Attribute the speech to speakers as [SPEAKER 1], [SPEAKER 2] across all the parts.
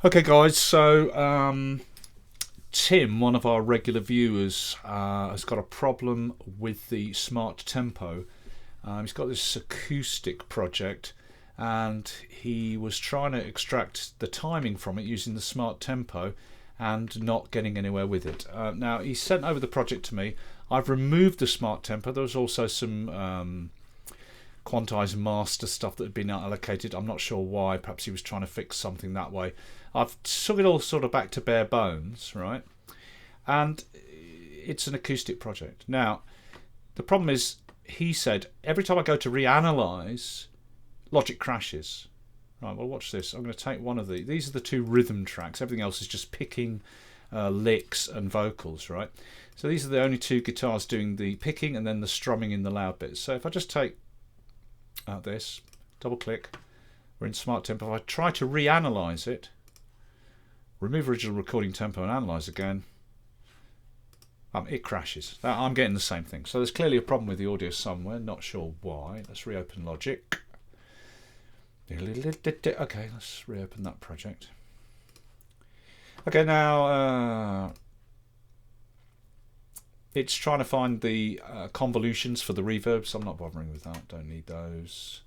[SPEAKER 1] Okay, guys. So Tim, one of our regular viewers, has got a problem with the Smart Tempo. He's got this acoustic project, and he was trying to extract the timing from it using the Smart Tempo, and not getting anywhere with it. Now he sent over the project to me. I've removed the Smart Tempo. There was also some quantize master stuff that had been allocated. I'm not sure why. Perhaps he was trying to fix something that way. I've took it all sort of back to bare bones, right? And it's an acoustic project. Now, the problem is, he said every time I go to reanalyze, Logic crashes. Right, well, watch this. I'm going to take one of these are the two rhythm tracks. Everything else is just picking licks and vocals, right? So these are the only two guitars doing the picking and then the strumming in the loud bits. So if I just take this, double click, we're in Smart Tempo. If I try to reanalyze it, remove original recording tempo and analyze again, it crashes. I'm getting the same thing. So there's clearly a problem with the audio somewhere. Not sure why. Let's reopen Logic. Okay, let's reopen that project. Okay, now it's trying to find the convolutions for the reverbs. I'm not bothering with that. Don't need those.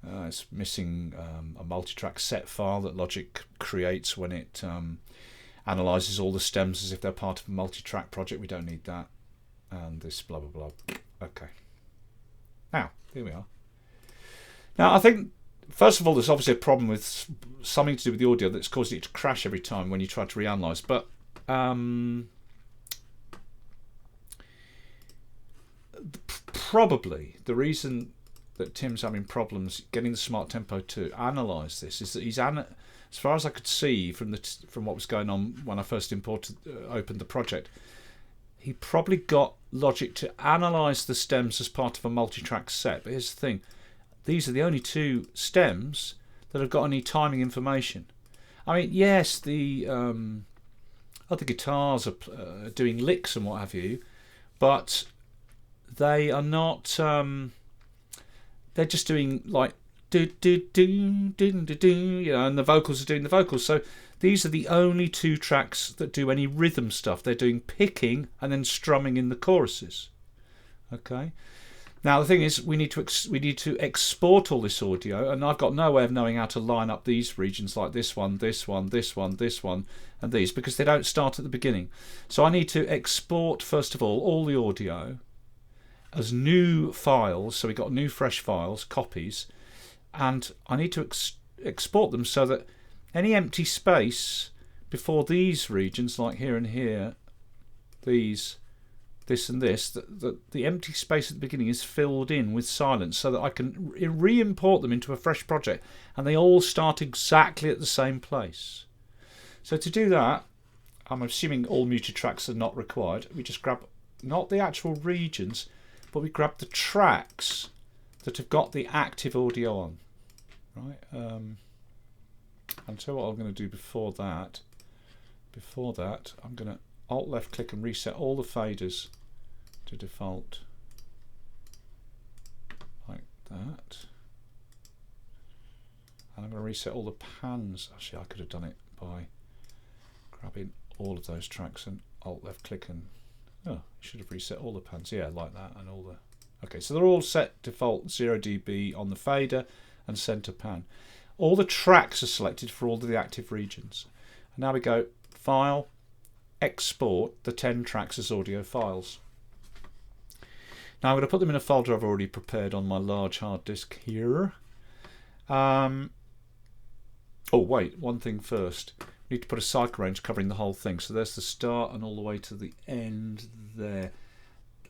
[SPEAKER 1] It's missing a multi-track set file that Logic creates when it analyzes all the stems as if they're part of a multi-track project. We don't need that. And this blah blah blah. Okay. Now, here we are. Now, I think first of all, there's obviously a problem with something to do with the audio that's causing it to crash every time when you try to reanalyze. But probably the reason that Tim's having problems getting the Smart Tempo to analyze this is that he's as far as I could see from what was going on when I first opened the project, he probably got Logic to analyze the stems as part of a multi-track set. But here's the thing: these are the only two stems that have got any timing information. I mean, yes, the other guitars are doing licks and what have you, but they are not. They're just doing like do do do do do do, you know, and the vocals are doing the vocals. So these are the only two tracks that do any rhythm stuff. They're doing picking and then strumming in the choruses. Okay. Now the thing is, we need to export all this audio, and I've got no way of knowing how to line up these regions like this one, this one, this one, this one, and these, because they don't start at the beginning. So I need to export first of all the audio as new files. So we got new fresh files, copies, and I need to export them so that any empty space before these regions, like here and here, these, this and this, the empty space at the beginning is filled in with silence, so that I can re-import them into a fresh project and they all start exactly at the same place. So to do that, I'm assuming all muted tracks are not required. We just grab not the actual regions, but we grab the tracks that have got the active audio on. Right. I'll tell you what I'm going to do before that. Before that, I'm going to Alt left click and reset all the faders to default like that. And I'm going to reset all the pans. Actually, I could have done it by grabbing all of those tracks and Alt left click and should have reset all the pans. Yeah, like that, and all the. Okay, so they're all set default 0 dB on the fader and center pan. All the tracks are selected for all of the active regions. And now we go File, Export the 10 tracks as audio files. Now I'm going to put them in a folder I've already prepared on my large hard disk here. Oh wait, one thing first. We need to put a cycle range covering the whole thing. So there's the start and all the way to the end there.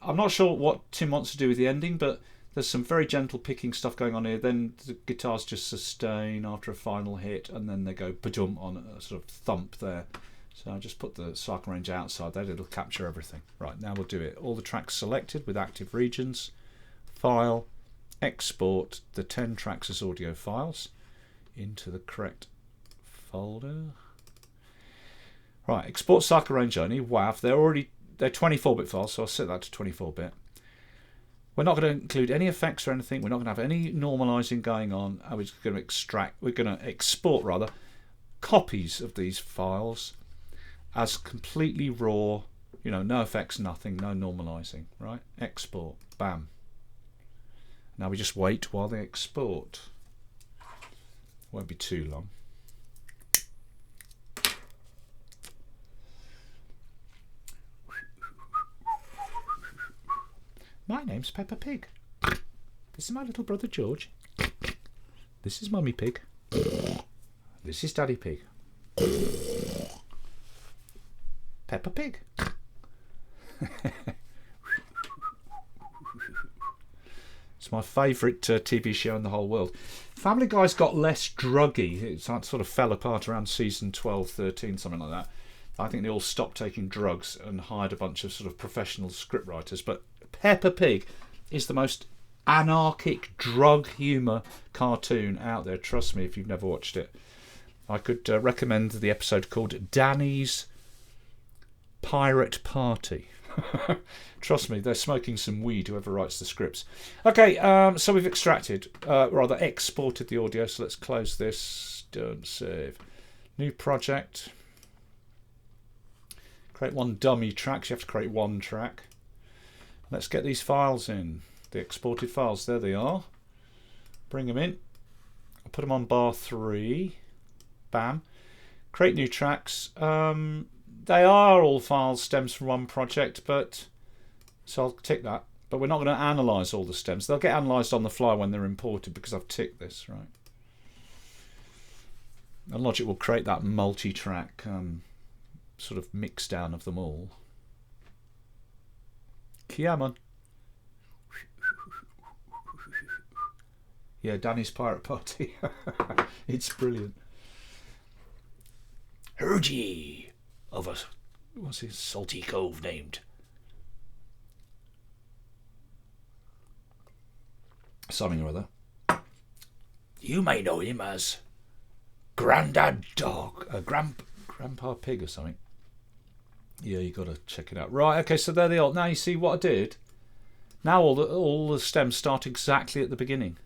[SPEAKER 1] I'm not sure what Tim wants to do with the ending, but there's some very gentle picking stuff going on here. Then the guitars just sustain after a final hit, and then they go ba-dum on a sort of thump there. So I'll just put the cycle range outside there. It'll capture everything. Right, now we'll do it. All the tracks selected with active regions. File, Export the 10 tracks as audio files into the correct folder. Right, export cycle range only. WAV. They're 24-bit files, so I'll set that to 24-bit. We're not going to include any effects or anything. We're not going to have any normalizing going on. We're just going to export copies of these files as completely raw, you know, no effects, nothing, no normalizing, right? Export, bam. Now we just wait while they export. Won't be too long. My name's Peppa Pig. This is my little brother George. This is Mummy Pig. This is Daddy Pig. Peppa Pig. It's my favourite TV show in the whole world. Family Guy's got less druggy. It sort of fell apart around season 12, 13, something like that. I think they all stopped taking drugs and hired a bunch of sort of professional scriptwriters. But Peppa Pig is the most anarchic drug humour cartoon out there. Trust me if you've never watched it. I could recommend the episode called Danny's Pirate Party. Trust me, they're smoking some weed, whoever writes the scripts. Okay, so we've exported the audio. So let's close this. Don't save. New project. Create one dummy track. So you have to create one track. Let's get these files in. The exported files. There they are. Bring them in. I'll put them on bar 3. Bam. Create new tracks. They are all files stems from one project, but so I'll tick that. But we're not going to analyse all the stems. They'll get analysed on the fly when they're imported because I've ticked this, right? And Logic will create that multi-track sort of mix down of them all. Come on. Yeah, Danny's Pirate Party. It's brilliant. Heard ye of a, what's his salty cove named? Something or other. You may know him as Grandad Dog, Grandpa Pig or something. Yeah, you got to check it out. Right, okay, so there they are. Now you see what I did. Now all the stems start exactly at the beginning,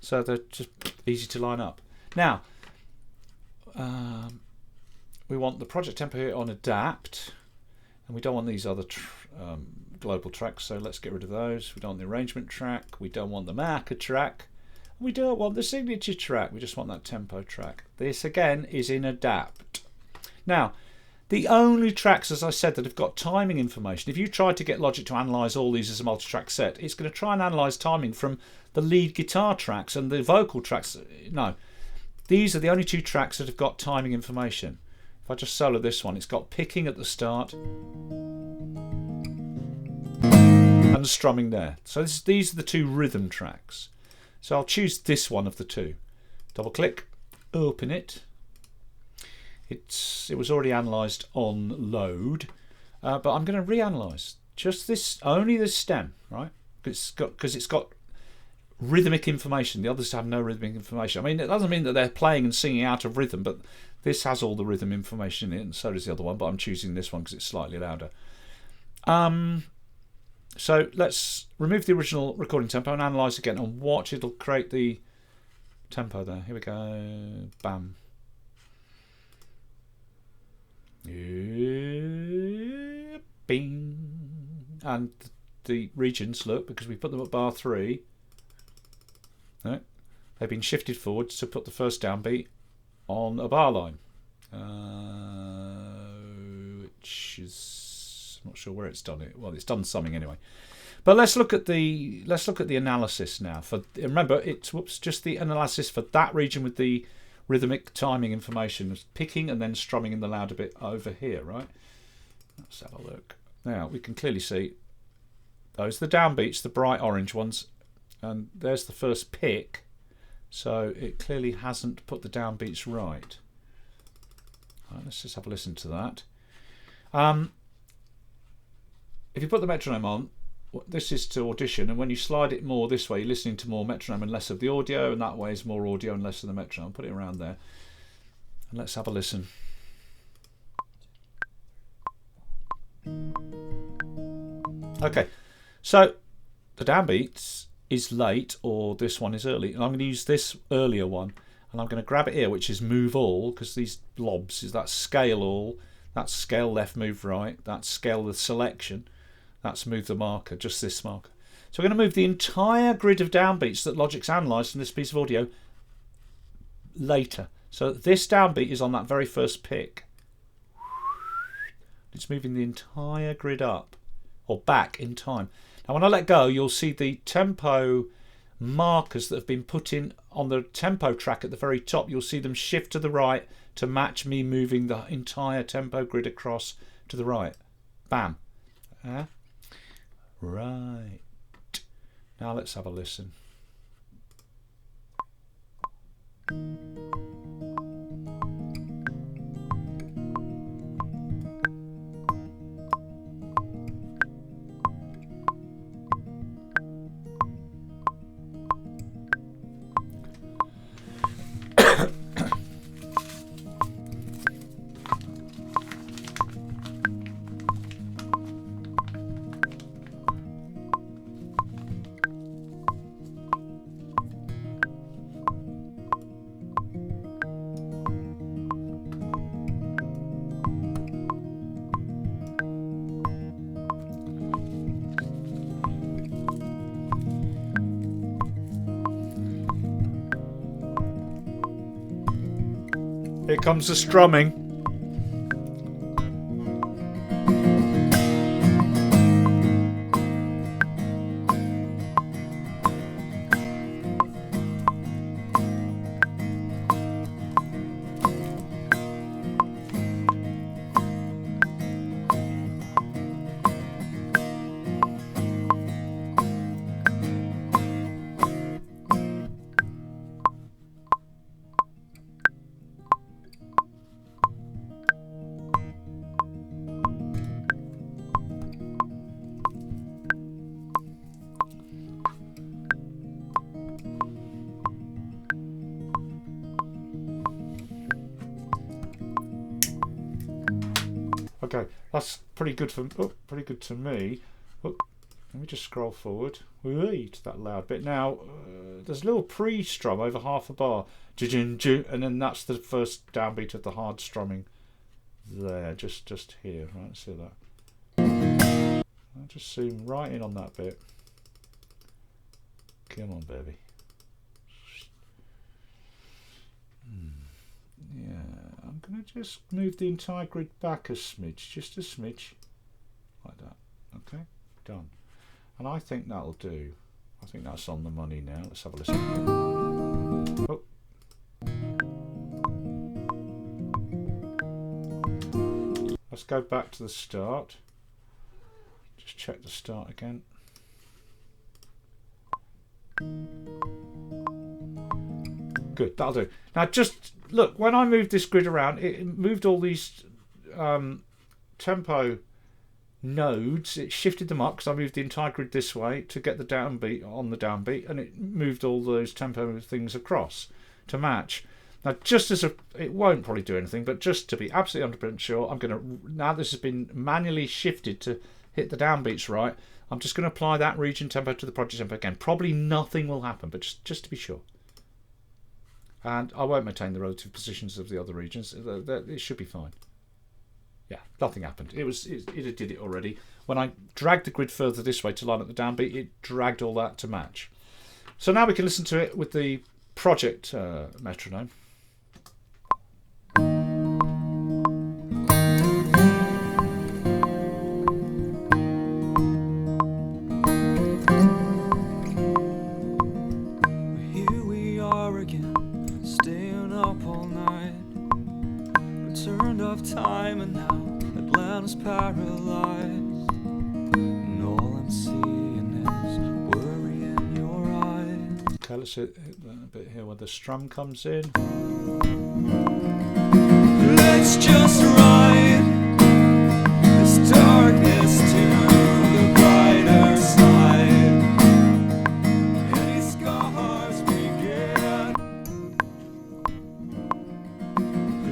[SPEAKER 1] so they're just easy to line up. Now, we want the project tempo here on adapt, and we don't want these other global tracks, so let's get rid of those. We don't want the arrangement track, we don't want the marker track, we don't want the signature track, we just want that tempo track. This again is in adapt. Now, the only tracks, as I said, that have got timing information, if you try to get Logic to analyse all these as a multi-track set, it's going to try and analyse timing from the lead guitar tracks and the vocal tracks. No, these are the only two tracks that have got timing information. If I just solo this one, it's got picking at the start and strumming there. So these are the two rhythm tracks. So I'll choose this one of the two. Double click, open it. It was already analysed on load, but I'm going to reanalyse just this, only this stem, right? Because it's got rhythmic information. The others have no rhythmic information. I mean, it doesn't mean that they're playing and singing out of rhythm, but this has all the rhythm information in it, and so does the other one. But I'm choosing this one because it's slightly louder. So let's remove the original recording tempo and analyse again, and watch. It'll create the tempo there. Here we go. Bam. Bing. And the regions, look, because we put them at bar 3, right, they've been shifted forward to put the first downbeat on a bar line, which is, I'm not sure where it's done it. Well, it's done something anyway. But let's look at the analysis now. For remember, it's just the analysis for that region with the rhythmic timing information, picking and then strumming in the louder bit over here, right? Let's have a look. Now we can clearly see those are the downbeats, the bright orange ones, and there's the first pick. So it clearly hasn't put the downbeats right. Right, let's just have a listen to that. If you put the metronome on, this is to audition, and when you slide it more this way, you're listening to more metronome and less of the audio, and that way is more audio and less of the metronome. Put it around there, and let's have a listen. Okay, so the downbeats is late, or this one is early, and I'm going to use this earlier one and I'm going to grab it here, which is move all, because these blobs is that scale all, that's scale left, move right, that's scale the selection, that's move the marker, just this marker. So we're going to move the entire grid of downbeats that Logic's analysed in this piece of audio later. So this downbeat is on that very first pick. It's moving the entire grid up or back in time. Now when I let go, you'll see the tempo markers that have been put in on the tempo track at the very top. You'll see them shift to the right to match me moving the entire tempo grid across to the right. Bam. Right. Now let's have a listen. Here comes the strumming. Okay, that's pretty good for pretty good to me. Let me just scroll forward to that loud bit. Now there's a little pre-strum over half a bar, and then that's the first downbeat of the hard strumming. There, just here. Right, see that. I'll just zoom right in on that bit. Come on, baby. Yeah, I'm going to just move the entire grid back a smidge, just a smidge, like that. Okay, done. And I think that'll do. I think that's on the money now. Let's have a listen. Oh. Let's go back to the start. Just check the start again. Good, that'll do. Now just look, when I moved this grid around, it moved all these tempo nodes. It shifted them up because I moved the entire grid this way to get the downbeat on the downbeat, and it moved all those tempo things across to match. Now just as it won't probably do anything, but just to be absolutely 100% sure, I'm going to, now this has been manually shifted to hit the downbeats right, I'm just going to apply that region tempo to the project tempo again. Probably nothing will happen, but just to be sure. And I won't maintain the relative positions of the other regions. It should be fine. Yeah, nothing happened. It did it already. When I dragged the grid further this way to line up the downbeat, it dragged all that to match. So now we can listen to it with the project metronome.
[SPEAKER 2] Time and now Atlanta's paralyzed, and all I'm seeing is worry in your eyes.
[SPEAKER 1] Okay, let's hit that bit here where the strum comes in.
[SPEAKER 2] Let's just ride this darkness to the brighter side. Any scars we get,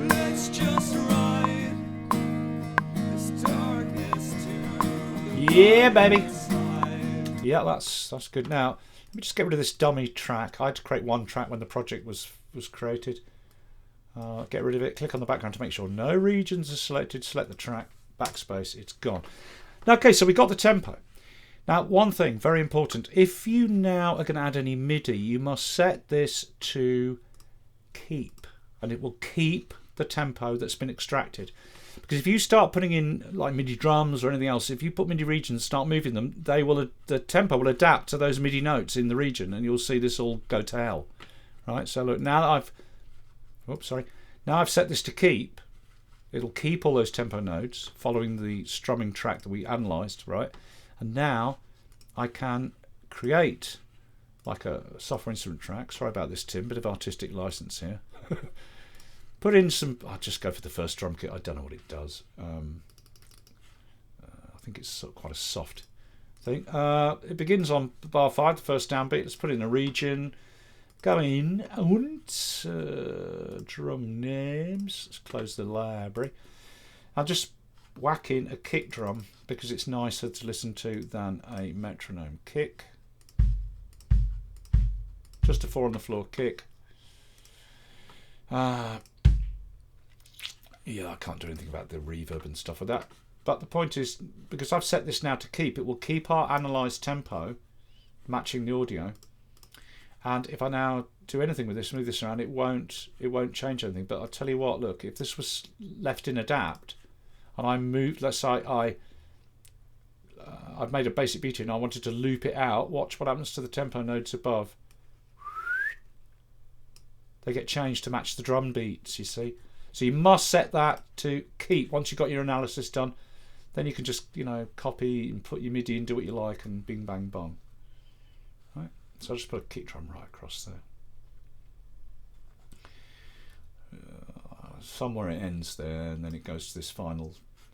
[SPEAKER 2] let's just ride.
[SPEAKER 1] Yeah, baby. Yeah, that's good. Now, let me just get rid of this dummy track. I had to create one track when the project was was created. Get rid of it. Click on the background to make sure no regions are selected. Select the track. Backspace. It's gone. Okay, so we got the tempo. Now, one thing, very important. If you now are going to add any MIDI, you must set this to keep. And it will keep the tempo that's been extracted. Because if you start putting in like MIDI drums or anything else, if you put MIDI regions, start moving them, the tempo will adapt to those MIDI notes in the region, and you'll see this all go to hell. Right? So look, now that now I've set this to keep. It'll keep all those tempo nodes following the strumming track that we analysed, right? And now I can create like a software instrument track. Sorry about this, Tim. Bit of artistic license here. Put in some. I'll just go for the first drum kit. I don't know what it does. I think it's quite a soft thing. It begins on bar 5, the first downbeat. Let's put in a region. Go in and drum names. Let's close the library. I'll just whack in a kick drum because it's nicer to listen to than a metronome kick. Just a 4 on the floor kick. Yeah, I can't do anything about the reverb and stuff like that. But the point is, because I've set this now to keep, it will keep our analysed tempo matching the audio. And if I now do anything with this, move this around, it won't change anything. But I'll tell you what, look, if this was left in adapt, and I moved, let's say I've made a basic beat and I wanted to loop it out, watch what happens to the tempo nodes above. They get changed to match the drum beats, you see. So you must set that to keep. Once you've got your analysis done, then you can just, copy and put your MIDI and do what you like and bing, bang, bong. Right. So I'll just put a kick drum right across there. Somewhere it ends there and then it goes to this final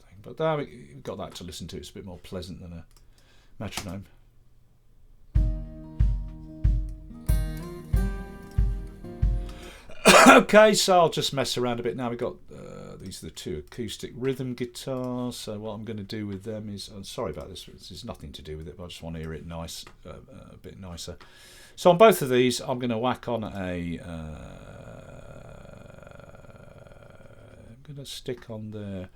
[SPEAKER 1] thing. But there we've got that to listen to. It's a bit more pleasant than a metronome. Okay, so I'll just mess around a bit now. We've got these are the 2 acoustic rhythm guitars. So what I'm going to do with them is, I'm sorry about this. This is nothing to do with it, but I just want to hear it nice, a bit nicer. So on both of these, I'm going to whack on I'm going to stick on there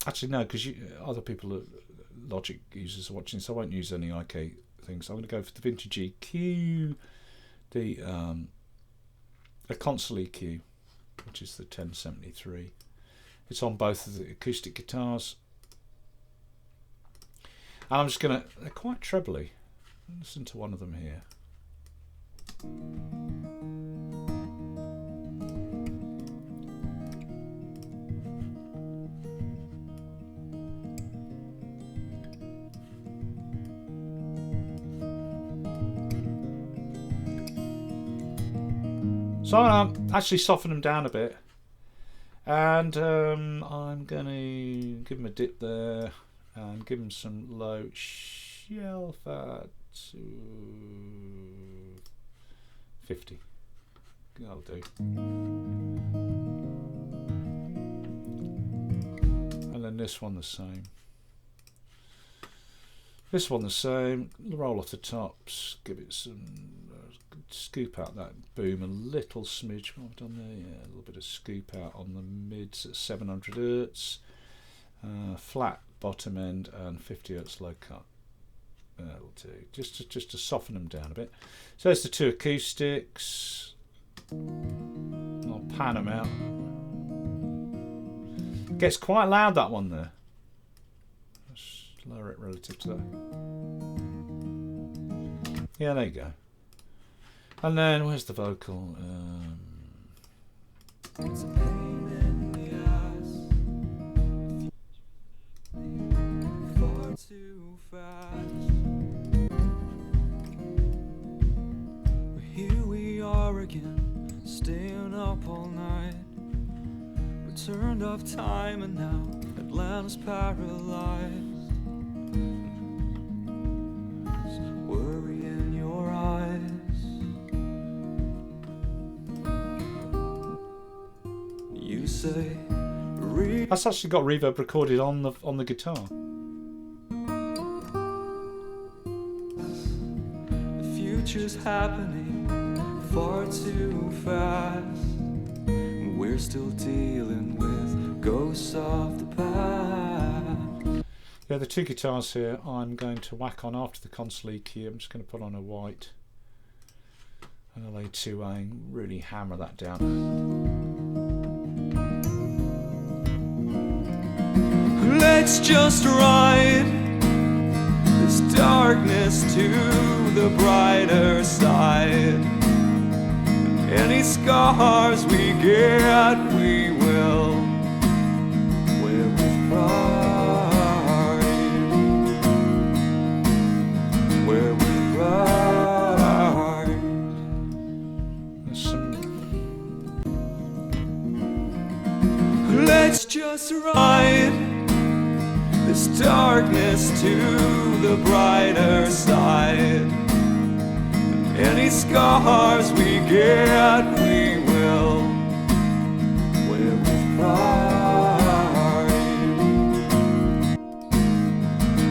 [SPEAKER 1] actually no, because other people, Logic users are watching, so I won't use any IK things. So I'm going to go for the vintage EQ, a console EQ, which is the 1073. It's on both of the acoustic guitars. And I'm just going to, they're quite trebly. Listen to one of them here. So I'm actually soften them down a bit, and I'm going to give them a dip there and give them some low shelf at 50. That'll do. And then this one the same. This one the same. Roll off the tops. Give it some. Scoop out that boom a little smidge. What have I done there? Yeah, a little bit of scoop out on the mids at 700 Hz. Flat bottom end and 50 Hz low cut. That'll do. Just to soften them down a bit. So there's the 2 acoustics. I'll pan them out. Gets quite loud, that one there. Let's lower it relative to that. Yeah, there you go. And then where's the vocal?
[SPEAKER 2] It's a pain in the ass. Far too fast. Well, here we are again, staying up all night. We turned off time and now Atlanta's paralyzed. Worry in your eyes. You say
[SPEAKER 1] That's actually got reverb recorded on the guitar.
[SPEAKER 2] future's happening far too fast. We're still dealing with ghosts of the past.
[SPEAKER 1] Yeah, the two guitars here I'm going to whack on after the console EQ. I'm just going to put on a white and a A2A and really hammer that down.
[SPEAKER 2] Let's just ride this darkness to the brighter side. Any scars we get, we will wear with pride. Wear with pride.
[SPEAKER 1] There's some...
[SPEAKER 2] Let's just ride this darkness to the brighter side. Any scars we get, we will wear with pride.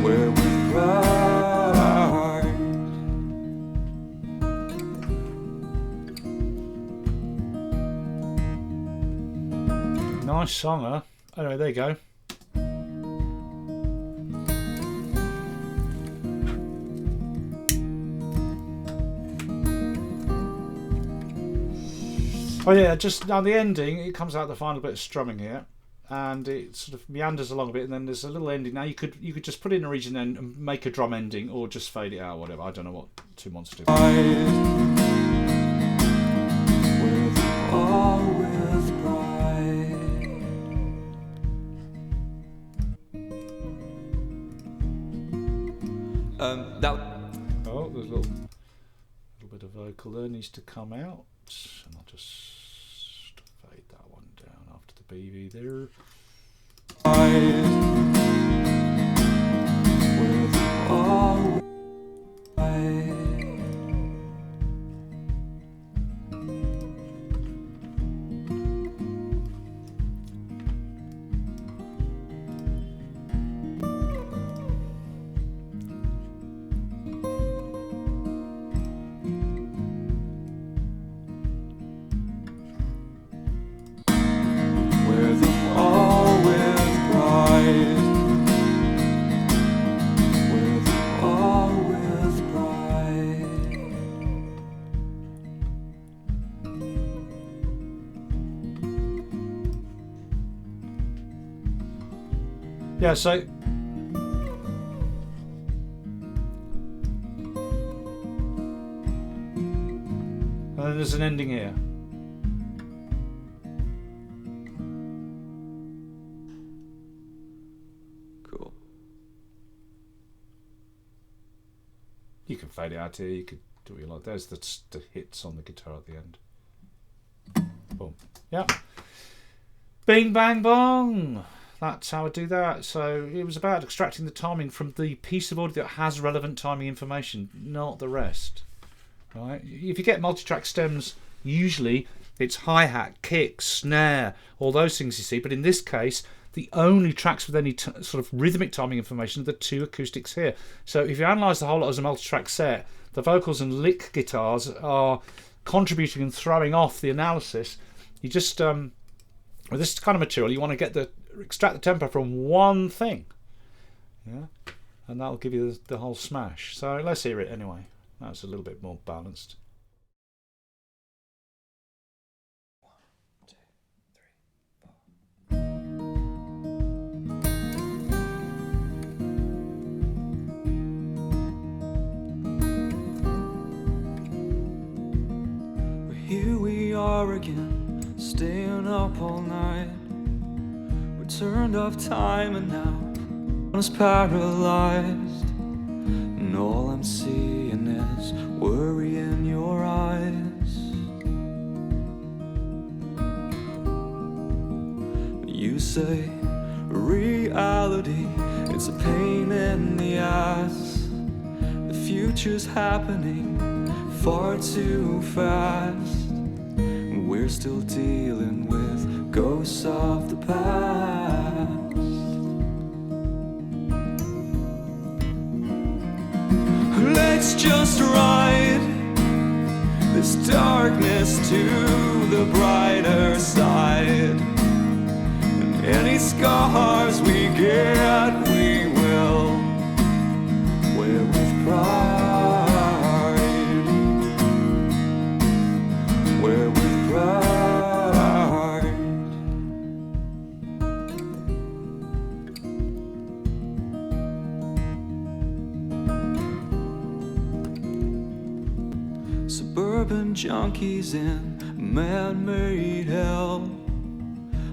[SPEAKER 2] Wear with pride.
[SPEAKER 1] Nice song, huh? Anyway, there you go. Oh yeah, just now the ending, it comes out the final bit of strumming here, and it sort of meanders along a bit, and then there's a little ending. Now you could just put in a region and make a drum ending, or just fade it out, or whatever. I don't know what Tim wants to do. Oh, there's a little bit of vocal there needs to come out, and I'll just fade that one down after the BV there. Yeah, so and then there's an ending here.
[SPEAKER 2] Cool.
[SPEAKER 1] You can fade it out here, you could do what you like. There's the hits on the guitar at the end. Boom. Yeah. Bing bang bong. That's how I do that. So it was about extracting the timing from the piece of audio that has relevant timing information, not the rest. Right? If you get multi-track stems, usually it's hi-hat, kick, snare, all those things you see. But in this case, the only tracks with any sort of rhythmic timing information are the two acoustics here. So if you analyse the whole lot as a multi-track set, the vocals and lick guitars are contributing and throwing off the analysis. You just with this kind of material, you want to extract the tempo from one thing, yeah, and that'll give you the whole smash. So let's hear it anyway. That's a little bit more balanced.
[SPEAKER 2] 1, 2, 3, 4. Here we are again, staying up all night. Turned off time and now I was paralyzed, and all I'm seeing is worry in your eyes. You say reality, it's a pain in the ass. The future's happening far too fast. We're still dealing with ghosts of the past. Let's just ride this darkness to the brighter side. And any scars we get, we will wear with pride. Wear with pride. Suburban junkies in man-made hell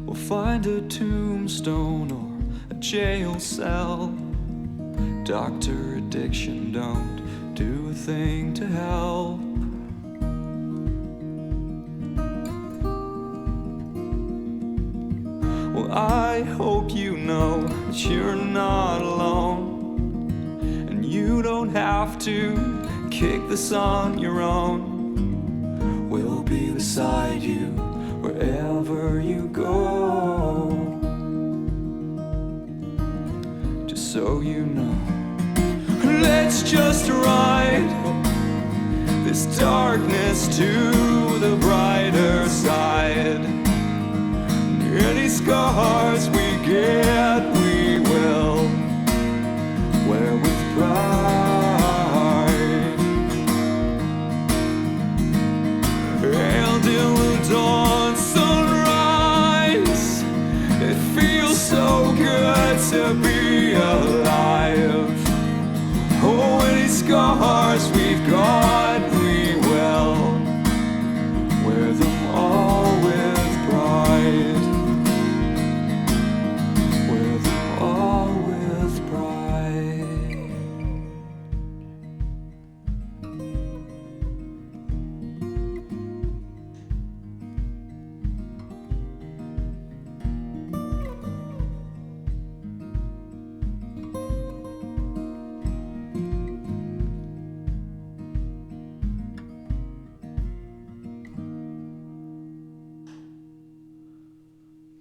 [SPEAKER 2] will find a tombstone or a jail cell. Doctor addiction don't do a thing to help. Well, I hope you know that you're not alone, and you don't have to kick this on your own. We'll be beside you wherever you go. Just so you know, let's just ride this darkness to the brighter side. Any scars we get, we will wear with pride. And in the dawn sunrise, it feels so good to be alive. Oh, any scars we've got, we will wear them all with pride. Wear them all with pride.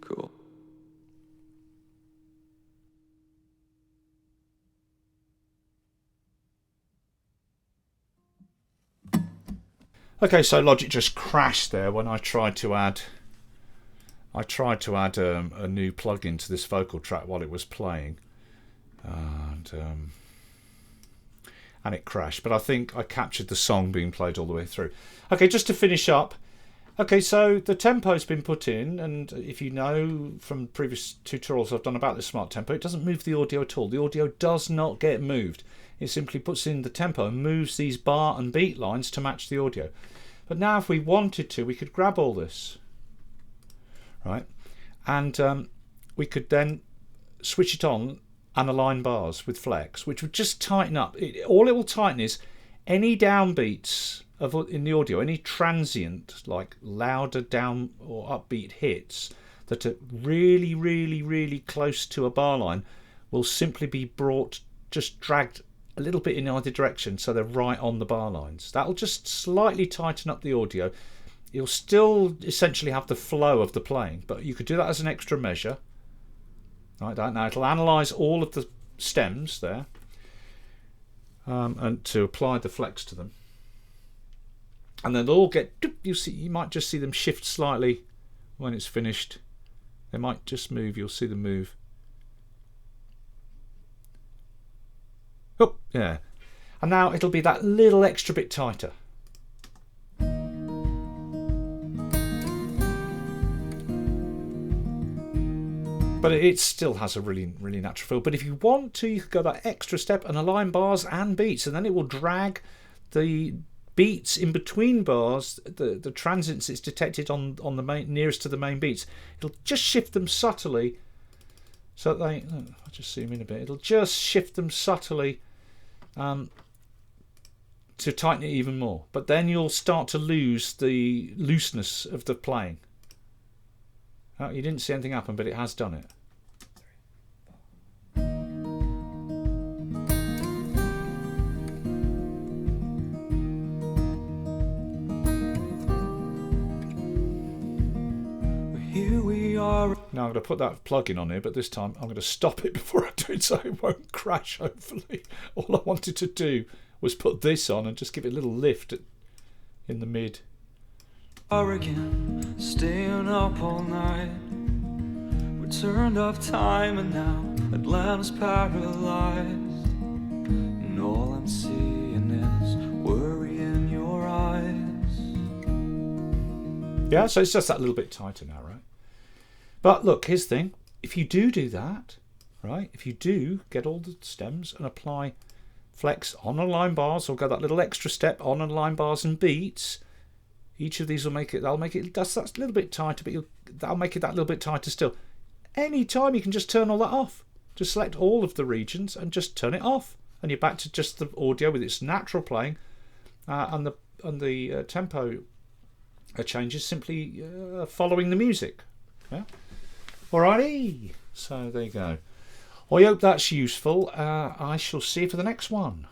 [SPEAKER 2] Cool.
[SPEAKER 1] Okay, so Logic just crashed there when I tried to add a new plugin to this vocal track while it was playing, and it crashed. But I think I captured the song being played all the way through. Okay, just to finish up. Okay, so the tempo's been put in, and if you know from previous tutorials I've done about the smart tempo, it doesn't move the audio at all. The audio does not get moved. It simply puts in the tempo and moves these bar and beat lines to match the audio. But now if we wanted to, we could grab all this, right? And we could then switch it on and align bars with flex, which would just tighten up. All it will tighten is any downbeats in the audio, any transient, like louder down or upbeat hits that are really, really, really close to a bar line will simply be just dragged a little bit in either direction so they're right on the bar lines. That'll just slightly tighten up the audio. You'll still essentially have the flow of the playing, but you could do that as an extra measure. Right, now it'll analyse all of the stems there and to apply the flex to them. And then they'll all get, you might just see them shift slightly when it's finished. They might just move, you'll see them move. Oh, yeah. And now it'll be that little extra bit tighter. But it still has a really, really natural feel. But if you want to, you could go that extra step and align bars and beats, and then it will drag the beats in between bars, the transients it's detected on the main, nearest to the main beats. It'll just shift them subtly so that they, I'll just zoom in a bit, it'll just shift them subtly to tighten it even more. But then you'll start to lose the looseness of the playing. Oh, you didn't see anything happen, but it has done it.
[SPEAKER 2] Here we are.
[SPEAKER 1] Now I'm going to put that plugin on here, but this time I'm going to stop it before I do it so it won't crash, hopefully. All I wanted to do was put this on and just give it a little lift in the mid.
[SPEAKER 2] Again, staying up all night. We turned off time and now Atlanta's paralyzed. And all I'm seeing is worry in your eyes.
[SPEAKER 1] Yeah, so it's just that little bit tighter now, right? But look, here's the thing. If you do that, right, if you do get all the stems and apply flex on and line bars, or go that little extra step on and line bars and beats, each of these will make it, that's a little bit tighter, but that'll make it that little bit tighter still. Any time you can just turn all that off. Just select all of the regions and just turn it off. And you're back to just the audio with its natural playing, and the tempo changes simply following the music. Yeah. Alrighty. So there you go. Well, I hope that's useful. I shall see you for the next one.